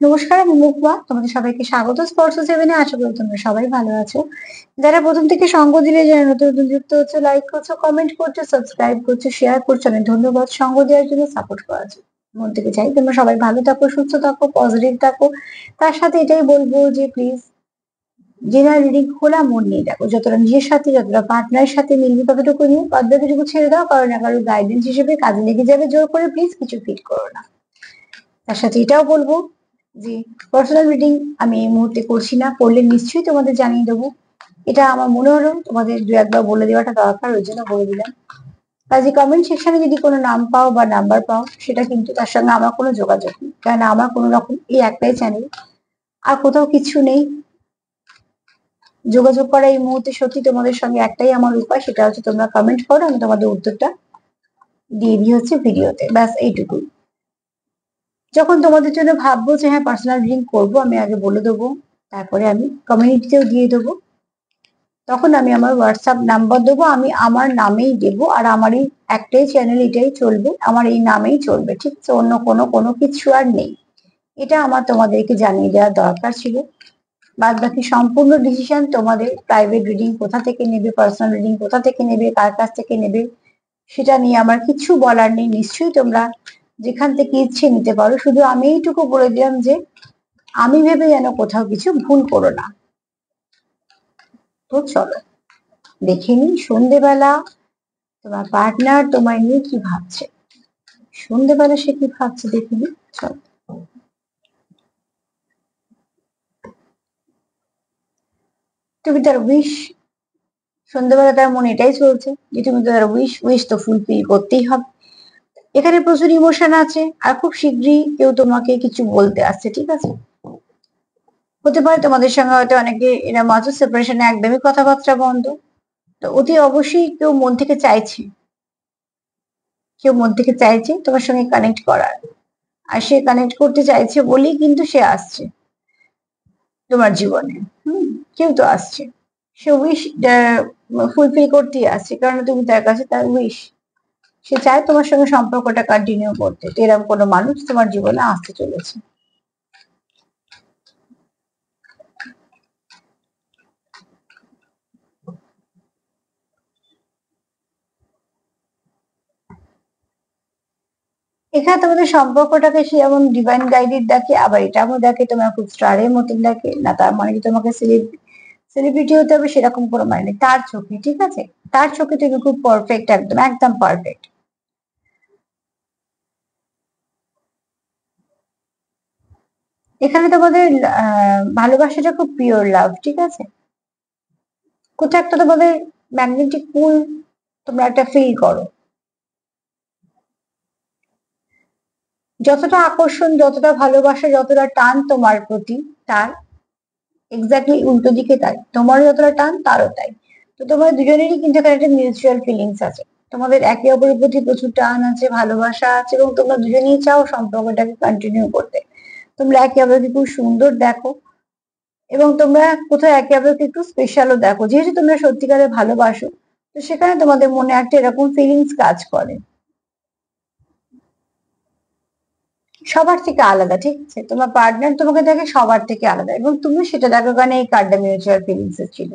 নমস্কার, আমি মুখবা। তোমাদের সবাইকে স্বাগত স্পর্শ সেভেনে। আশা করি তোমরা সবাই ভালো আছো। যারা প্রথম থেকে সঙ্গ দিলে, যারা নতুন নতুন যুক্ত হচ্ছে, লাইক করছো, কমেন্ট করছো, সাবস্ক্রাইব করছো, শেয়ার করছো, অনেক ধন্যবাদ সঙ্গ দেওয়ার জন্য, সাপোর্ট করার জন্য। মন থেকে চাই তোমরা সবাই ভালো থাকো, সুস্থ থাকো, পজিটিভ থাকো। তার সাথে এটাই বলবো যে প্লিজ জেনারেল রিডিং খোলা মন নিয়ে দেখো। যতটা নিজের সাথে, যতটা পার্টনারের সাথে মিলবে ততটুকু নিয়ে, বাদ বাকিটুকু ছেড়ে দাও। কারণ না কারোর গাইডেন্স হিসেবে কাজে লেগে যাবে। জোর করে প্লিজ কিছু ফিট করো না। তার সাথে এটাও বলবো যে পার্সোনাল রিডিং আমি এই মুহূর্তে করছি না, করলে নিশ্চয়ই তোমাদের জানিয়ে দেবো। এটা আমার মনে হলো তোমাদের দু একবার বলে দেওয়াটা দরকার, ওই জন্য বলে দিলাম। কাজে কমেন্ট সেকশনে যদি কোনো নাম পাও বা নাম্বার পাও, সেটা কিন্তু তার সঙ্গে আমার কোনো যোগাযোগ নেই, কারণ আমার কোনো রকম এই একটাই চ্যানেল, আর কোথাও কিছু নেই। যোগাযোগ করা এই মুহূর্তে সত্যি তোমাদের সঙ্গে একটাই আমার উপায়, সেটা হচ্ছে তোমরা কমেন্ট করো, আমি তোমাদের উত্তরটা দিয়ে দিই হচ্ছে ভিডিওতে, ব্যাস এইটুকুই। যখন তোমাদের জন্য ভাববো যে হ্যাঁ পার্সোনাল রিডিং করবো, আমি আগে বলে দেবো, তারপরে আমি কমিউনিটিতেও দিয়ে দেবো। তখন আমি আমার হোয়াটসঅ্যাপ নাম্বার দেবো, আমি আমার নামেই দেবো, আর আমার এই একটাই চ্যানেল, এটাই চলবে, আমার এই নামেই চলবে, ঠিক আছে? অন্য কোনো কিছু আর নেই। এটা আমার তোমাদেরকে জানিয়ে দেওয়ার দরকার ছিল। বাদ বাকি সম্পূর্ণ ডিসিশন তোমাদের। প্রাইভেট রিডিং কোথা থেকে নেবে, পার্সোনাল রিডিং কোথা থেকে নেবে, কার কাছ থেকে নেবে, সেটা নিয়ে আমার কিছু বলার নেই। নিশ্চয়ই তোমরা যেখান থেকে ইচ্ছে নিতে পারো। শুধু আমি এইটুকু বলে দিলাম যে আমি ভেবে যেন কোথাও কিছু ভুল করো না। তো চলো দেখে নি সন্ধেবেলা তোমার পার্টনার তোমায় নিয়ে কি ভাবছে। সন্ধেবেলা সে কি ভাবছে দেখে নি, চলো। তুমি তার উইশ, সন্ধ্যেবেলা তার মনে এটাই চলছে যে তুমি তার উইশ তো ফুলফিল করতেই হবে। এখানে প্রচুর ইমোশন আছে, আর খুব শীঘ্রই কেউ তোমাকে কিছু বলতে আসছে, ঠিক আছে? হতে পারে তোমাদের সঙ্গে হয়তো অনেকে এরকম আছে সেপারেশনে একদমই কথাবার্তা বন্ধ। তো অতি অবশ্যই কেউ মন থেকে চাইছে, কেউ মন থেকে চাইছে তোমার সঙ্গে কানেক্ট করার। আর সে কানেক্ট করতে চাইছে বলেই কিন্তু সে আসছে তোমার জীবনে। কেউ তো আসছে, সে উইশ ফুলফিল করতেই আসছে, কারণ তুমি তার কাছে তার উইশ। সে চায় তোমার সঙ্গে সম্পর্কটা কন্টিনিউ করতে। তো এরকম কোনো মানুষ তোমার জীবনে আসতে চলেছে। এখানে তোমাদের সম্পর্কটাকে সে যেমন ডিভাইন গাইডেড দেখে, আবার এটাও দেখে তোমার খুব স্টারের মতন দেখে। না তার মানে কি তোমাকে সেলিব্রিটি হতে হবে সেরকম কোনো মানে নেই তার চোখে, ঠিক আছে? তার চোখে তুমি খুব পারফেক্ট, একদম একদম পারফেক্ট। এখানে তোমাদের ভালোবাসাটা খুব পিওর লাভ, ঠিক আছে? কোথাও একটা তোমাদের ম্যাগনেটিক পুল তোমরা একটা ফিল করো। যতটা আকর্ষণ, যতটা ভালোবাসা, যতটা টান তোমার প্রতি, তার এক্স্যাক্টলি উল্টো দিকে তাই। তোমারও যতটা টান তারও তাই। তো তোমাদের দুজনেরই কিন্তু এখানে একটা মিউচুয়াল ফিলিংস আছে। তোমাদের একে অপরের প্রতি প্রচুর টান আছে, ভালোবাসা আছে, এবং তোমরা দুজনেই চাও সম্পর্কটাকে কন্টিনিউ করতে। তোমরা একে অপরকে খুব সুন্দর দেখো, এবং তোমরা কোথাও একে অপরকে একটু স্পেশালও দেখো। যেহেতু তোমরা সত্যিকারে ভালোবাসো, তো সেখানে তোমাদের মনে একটা এরকম ফিলিংস কাজ করে, সবার থেকে আলাদা, ঠিক আছে? তোমার পার্টনার তোমাকে দেখে সবার থেকে আলাদা, এবং তুমি সেটা দেখো, কারণ এই কার্ডটা মিউচুয়াল ফিলিংস এর ছিল।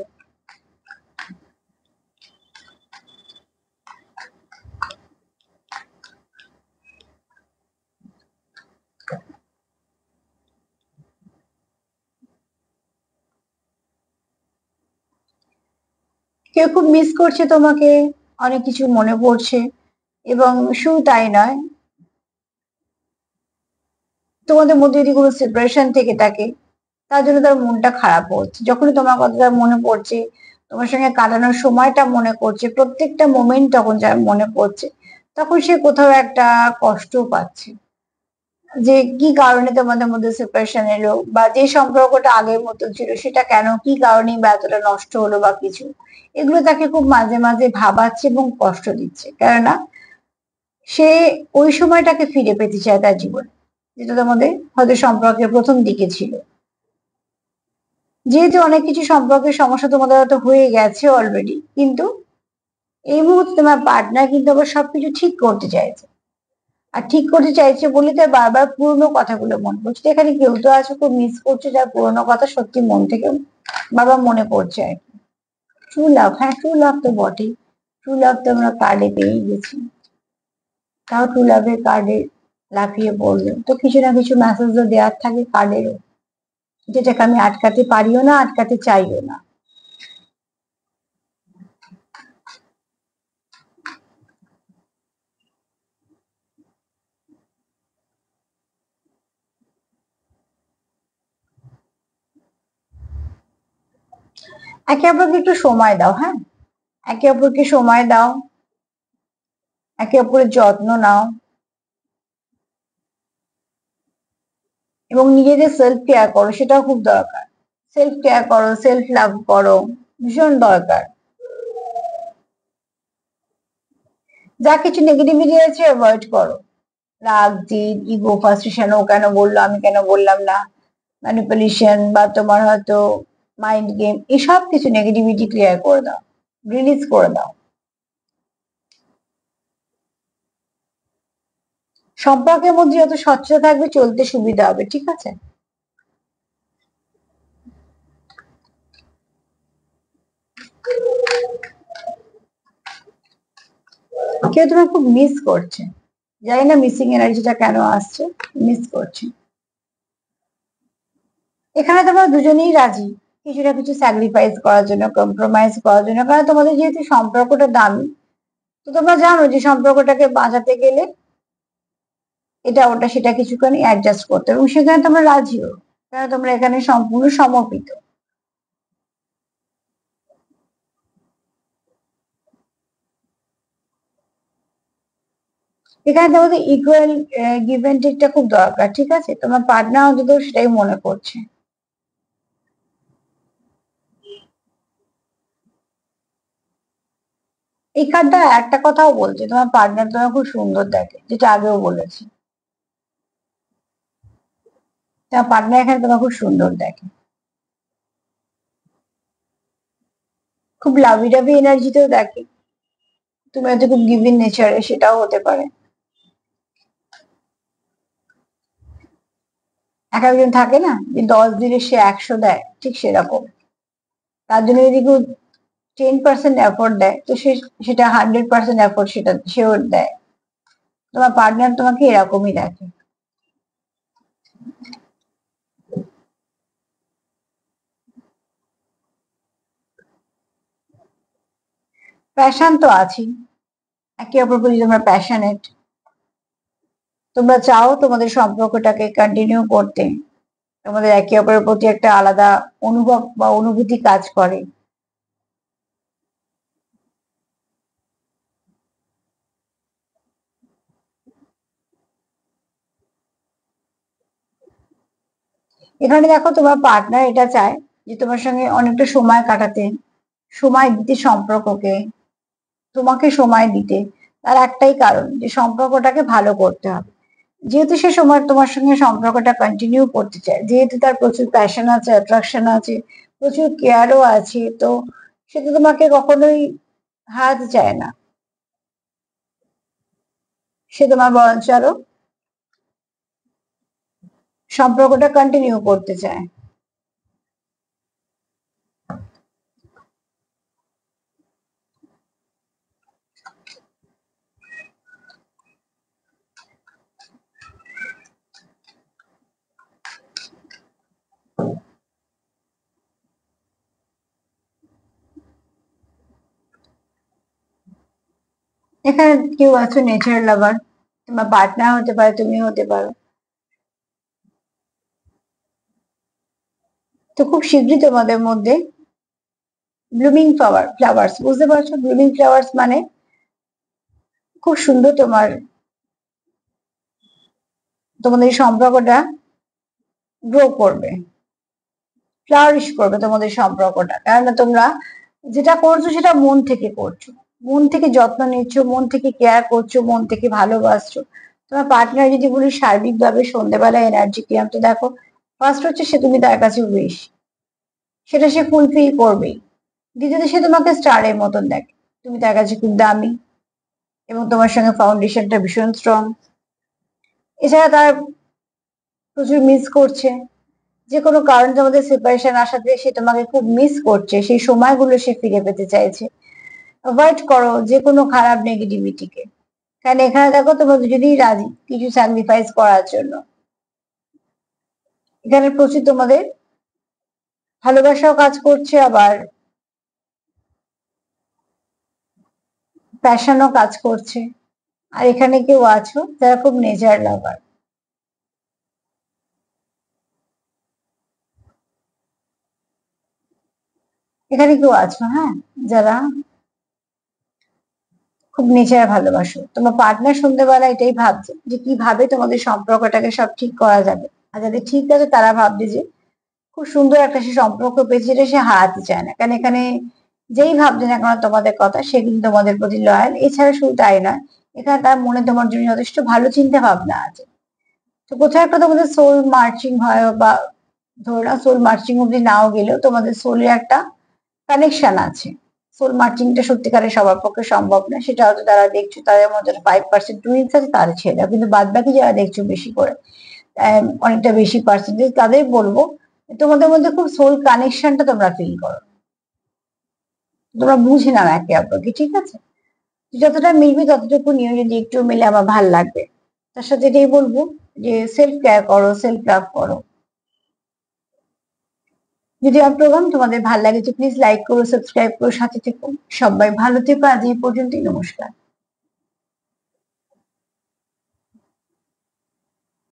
কেউ খুব মিস করছে তোমাকে, অনেক কিছু মনে পড়ছে, এবং শুধু তাই নয়, তোমাদের মধ্যে যদি কোনো সেপারেশন থেকে থাকে, তার জন্য তার মনটা খারাপ হচ্ছে। যখনই তোমার কথাটা মনে পড়ছে, তোমার সঙ্গে কাটানোর সময়টা মনে করছে, প্রত্যেকটা মোমেন্ট তখন যার মনে পড়ছে, তখন সে কোথাও একটা কষ্ট পাচ্ছে। যে কি কারণে তোমাদের মধ্যে সেপারেশন এলো, বা যে সম্পর্কটা আগের মতো ছিল সেটা কেন, কি কারণে বা এতটা নষ্ট হলো বা কিছু, এগুলো তাকে খুব মাঝে মাঝে ভাবাচ্ছে এবং কষ্ট দিচ্ছে। কেননা সে ওই সময়টাকে ফিরে পেতে চায় তার জীবনে, যেটা তোমাদের হয়তো সম্পর্কের প্রথম দিকে ছিল। যেহেতু অনেক কিছু সম্পর্কের সমস্যা তোমাদের হয়তো হয়ে গেছে অলরেডি, কিন্তু এই মুহূর্তে তোমার পার্টনার কিন্তু আবার সবকিছু ঠিক করতে চাইছে। আর ঠিক করতে চাইছে বলে তার বারবার পুরোনো কথাগুলো মনে পড়ছে। এখানে কেউ তো আছে খুব মিস করছে, যার পুরোনো কথা সত্যি মন থেকে বারবার মনে পড়ছে আর কি। ট্রু লাভ, হ্যাঁ ট্রু লাভ তো বটেই। ট্রু লাভ তো আমরা কার্ডে পেয়েই গেছি, তাও ট্রু লাভের কার্ডে লাফিয়ে পড়লো তো কিছু না কিছু মেসেজ দেওয়ার থাকে কার্ডেরও, যেটাকে আমি আটকাতে পারিও না, আটকাতে চাইও না। একে অপরকে একটু সময় দাও, হ্যাঁ একে অপরকে সময় দাও, একে অপরের যত্ন নাও, এবং নিজেদের সেলফ কেয়ার করো, সেটাও খুব দরকার। সেলফ কেয়ার করো, সেলফ লাভ করো, ভীষণ দরকার। যা কিছু নেগেটিভিটি আছে অ্যাভয়েড করো। রাগ, জিদ, ইগো, ফ্রাস্ট্রেশন, ও কেন বললো, আমি কেন বললাম না, ম্যানিপুলেশন বা তোমার হয়তো মাইন্ড গেম, এসব কিছু নেগেটিভিটি ক্লিয়ার করে দাও, রিলিজ করে দাও। সম্পর্কের মধ্যে যত স্বচ্ছতা থাকবে চলতে সুবিধা হবে, ঠিক আছে। কেউ তোমার খুব মিস করছে, জানি না মিসিং এনার্জিটা কেন আসছে, মিস করছে। এখানে তোমরা দুজনেই রাজি কিছু না কিছু স্যাক্রিফাইস করার জন্য, কম্প্রোমাইজ করার জন্য, কারণ তোমাদের যেহেতু সম্পর্কটা দামি, তো তোমরা জানো যে সম্পর্কটাকে বাঁচাতে গেলে এটা ওটা সেটা কিছুখানি অ্যাডজাস্ট করতে হবে, এবং সেখানে তোমরা রাজিও, কারণ তোমরা এখানে সম্পূর্ণ সমর্পিত। এখানে তোমাদের ইকুয়াল গিভ এন্ড টেকটা খুব দরকার, ঠিক আছে। তোমার পার্টনার অন্তত সেটাই মনে করছে। এই কার্ডটা একটা কথাও বলছে, তোমার পার্টনার তোমার খুব সুন্দর দেখে, যেটা আগেও বলেছি। তোমার পার্টনার এখানে তোমার খুব সুন্দর দেখে, খুব লাভি ডাভি এনার্জিতেও দেখে। তুমি হয়তো খুব গিভিং নেচারে, সেটাও হতে পারে। এক একজন থাকে না যে 10 দিলে সে 100 দেয়, ঠিক সেরকম। তার জন্য যদি কেউ 10% এফোর্ট দেয়, তো সে সেটা 100% এফোর্ট সেটা সেও দেয়। তোমার পার্টনার তোমাকে এরকমই দেখে। প্যাশন তো আছেই, একে অপরের প্রতি তোমরা প্যাশনেট, তোমরা চাও তোমাদের সম্পর্কটাকে কন্টিনিউ করতে, তোমাদের একে অপরের প্রতি একটা আলাদা অনুভব বা অনুভূতি কাজ করে। এখানে দেখো তোমার পার্টনার এটা চায় যে তোমার সঙ্গে অনেকটা সময় কাটাতে, সময় দিতে সম্পর্ককে, তোমাকে সময় দিতে। তার একটাই কারণ যে সম্পর্কটাকে ভালো করতে হবে। যেহেতু সে সময় তোমার সঙ্গে সম্পর্কটা কন্টিনিউ করতে চায়, যেহেতু তার প্রচুর প্যাশন আছে, অ্যাট্রাকশন আছে, প্রচুর কেয়ারও আছে, তো সে তো তোমাকে কখনোই হারাতে চায় না। সে তোমার বরঞ্চ আরো সম্পর্কটা কন্টিনিউ করতে চায়। এখানে কেউ আছো নেচার লাভার, তোমার পার্টনার হতে পারে, তুমি হতে পারো। তো খুব শীঘ্রই তোমাদের মধ্যে ব্লুমিং ফ্লাওয়ার্স, বুঝতে পারছো? ব্লুমিং ফ্লাওয়ার্স মানে খুব সুন্দর তোমাদের এই সম্পর্কটা গ্রো করবে, ফ্লারিশ করবে তোমাদের সম্পর্কটা, কেননা তোমরা যেটা করছো সেটা মন থেকে করছো, মন থেকে যত্ন নিচ্ছ, মন থেকে কেয়ার করছো, মন থেকে ভালোবাসছো। তোমার পার্টনার যদি বলি সার্বিকভাবে সন্ধ্যেবেলা এনার্জি কি, তো দেখো ফার্স্ট হচ্ছে সে তুমি তার কাছে উইশ, সেটা সে ফুলফিল করবেই। দ্বিতীয়ত সে তোমাকে স্টারের মতন দেখে, তুমি তার কাছে খুব দামি, এবং তোমার সঙ্গে ফাউন্ডেশনটা ভীষণ স্ট্রং। এছাড়া তার প্রচুর মিস করছে, যে কোনো কারণে তোমাদের সেপারেশন আসাতে সে তোমাকে খুব মিস করছে, সেই সময়গুলো সে ফিরে পেতে চাইছে। অ্যাভয়েড করো যে কোনো খারাপ নেগেটিভিটিকে, কারণ এখানে দেখো তোমরা দুজনেই রাজি কিছু স্যাক্রিফাইস করার জন্য। এখানে প্রচুর তোমাদের ভালোবাসাও কাজ করছে, আবার প্যাশনও কাজ করছে। আর এখানে কেউ আছো যারা খুব নেচার লাভার, এখানে কেউ আছো, হ্যাঁ, যারা খুব নেচার ভালোবাসো। তোমার পার্টনার সন্ধ্যেবেলা এটাই ভাবছে যে কিভাবে তোমাদের সম্পর্কটাকে সব ঠিক করা যাবে। আর যাদের ঠিক আছে তারা ভাবছে যে খুব সুন্দর একটা সে সম্পর্ক পেয়েছে যেটা সে হারাতে চায় না, কারণ এখানে যেই ভাবছে না কেন তোমাদের কথা সে কিন্তু তোমাদের প্রতি লয়াল। এছাড়া শুধু তাই নয়, এখানে তার মনে তোমার জন্য যথেষ্ট ভালো চিন্তা ভাবনা আছে। তো কোথাও একটা তোমাদের সোল মার্চিং হয়, বা ধরো না সোল মার্চিং অব্দি নাও গেলেও তোমাদের সোলের একটা কানেকশন আছে। সোল মার্চিংটা সত্যিকারের সবার পক্ষে সম্ভব না, সেটা হয়তো তারা দেখছো তাদের মধ্যে 5% টুইন্স আছে তার ছেলে, কিন্তু বাদ বাকি যারা দেখছো বেশি করে অনেকটা বেশি পার্সেন্টেজ, তাদের বলবো তোমাদের মধ্যে খুব সোল কানেকশনটা তোমরা ফিল করো, তোমরা বুঝে নাও একে অপরকে, ঠিক আছে? যতটা মিলবে ততটুকু নিয়ে, যদি একটু মিলে আমার ভাল লাগবে। তার সাথে এটাই বলবো যে সেলফ কেয়ার করো, সেলফ লাভ করো। যদি আমার প্রোগ্রাম তোমাদের ভালো লাগে তো প্লিজ লাইক করো, সাবস্ক্রাইব করো, সাথে থেকো। সবাই ভালো থেকো, আজ এই পর্যন্তই, নমস্কার।